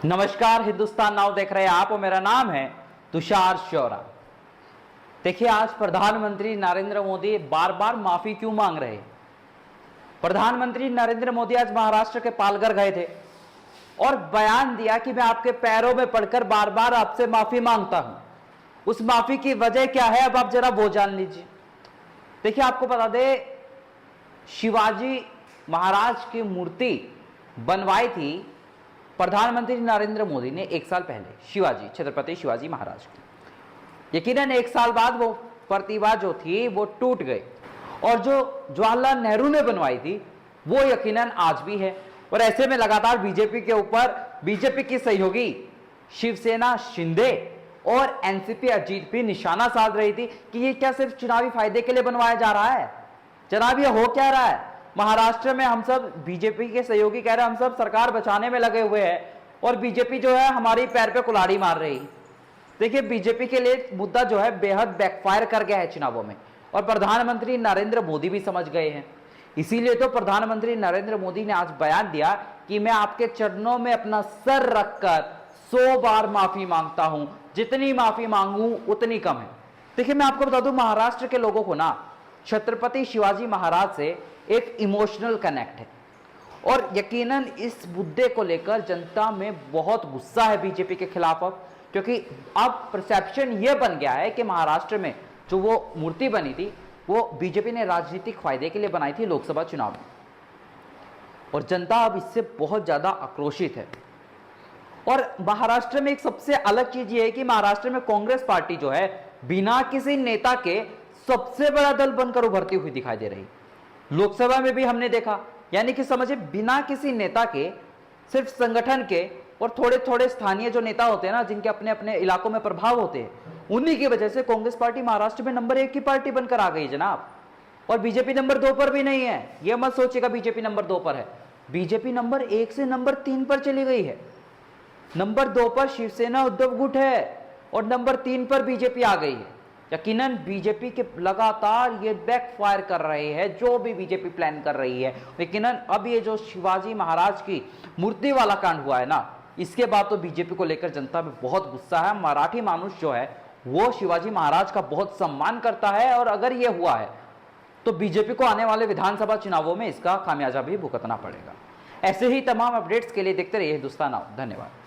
नमस्कार, हिंदुस्तान नाउ देख रहे हैं आप और मेरा नाम है तुषार शौरा। देखिए, आज प्रधानमंत्री नरेंद्र मोदी बार बार माफी क्यों मांग रहे हैं। प्रधानमंत्री नरेंद्र मोदी आज महाराष्ट्र के पालघर गए थे और बयान दिया कि मैं आपके पैरों में पड़कर बार बार आपसे माफी मांगता हूं। उस माफी की वजह क्या है, अब आप जरा वो जान लीजिए। देखिए, आपको बता दे, शिवाजी महाराज की मूर्ति बनवाई थी प्रधानमंत्री नरेंद्र मोदी ने 1 साल पहले, शिवाजी, छत्रपति शिवाजी महाराज की। यकीनन 1 साल बाद वो प्रतिभा जो थी वो टूट गई, और जो जवाहरलाल नेहरू ने बनवाई थी वो यकीनन आज भी है। और ऐसे में लगातार बीजेपी के ऊपर बीजेपी की सहयोगी शिवसेना शिंदे और एनसीपी अजीत भी निशाना साध रही थी कि ये क्या सिर्फ चुनावी फायदे के लिए बनवाया जा रहा है। जनाब, ये हो क्या रहा है। महाराष्ट्र में हम सब बीजेपी के सहयोगी कह रहे हैं हम सब सरकार बचाने में लगे हुए हैं, और बीजेपी जो है हमारी पैर पे कुल्हाड़ी मार रही है। देखिए, बीजेपी के लिए मुद्दा जो है बेहद बैकफायर कर गया है चुनावों में, और प्रधानमंत्री नरेंद्र मोदी भी समझ गए हैं। इसीलिए तो प्रधानमंत्री नरेंद्र मोदी ने आज बयान दिया कि मैं आपके चरणों में अपना सर रखकर 100 बार माफी मांगता हूं, जितनी माफी मांगू उतनी कम है। देखिए, मैं आपको बता दूं, महाराष्ट्र के लोगों को ना छत्रपति शिवाजी महाराज से एक इमोशनल कनेक्ट है, और यकीनन इस मुद्दे को लेकर जनता में बहुत गुस्सा है बीजेपी के खिलाफ। अब क्योंकि अब परसेप्शन यह बन गया है कि महाराष्ट्र में जो वो मूर्ति बनी थी वो बीजेपी ने राजनीतिक फायदे के लिए बनाई थी लोकसभा चुनाव में, और जनता अब इससे बहुत ज्यादा आक्रोशित है। और महाराष्ट्र में एक सबसे अलग चीज ये है कि महाराष्ट्र में कांग्रेस पार्टी जो है बिना किसी नेता के सबसे बड़ा दल बनकर उभरती हुई दिखाई दे रही। लोकसभा में भी हमने देखा, यानी कि समझे बिना किसी नेता के, सिर्फ संगठन के और थोड़े थोड़े स्थानीय जो नेता होते हैं ना, जिनके अपने अपने इलाकों में प्रभाव होते हैं, उन्हीं की वजह से कांग्रेस पार्टी महाराष्ट्र में नंबर 1 की पार्टी बनकर आ गई जनाब। और बीजेपी नंबर 2 पर भी नहीं है, यह मत सोचिएगा बीजेपी नंबर 2 पर है। बीजेपी नंबर 1 से नंबर 3 पर चली गई है। नंबर 2 पर शिवसेना उद्धव गुट है, और नंबर 3 पर बीजेपी आ गई है। यकीनन बीजेपी के लगातार ये बैकफायर कर रहे हैं, जो भी बीजेपी प्लान कर रही है। यकीनन अब ये जो शिवाजी महाराज की मूर्ति वाला कांड हुआ है ना, इसके बाद तो बीजेपी को लेकर जनता में बहुत गुस्सा है। मराठी मानुष जो है वो शिवाजी महाराज का बहुत सम्मान करता है, और अगर ये हुआ है तो बीजेपी को आने वाले विधानसभा चुनावों में इसका खामियाजा भी भुगतना पड़ेगा। ऐसे ही तमाम अपडेट्स के लिए देखते रहिए हिंदुस्तान नाउ। धन्यवाद।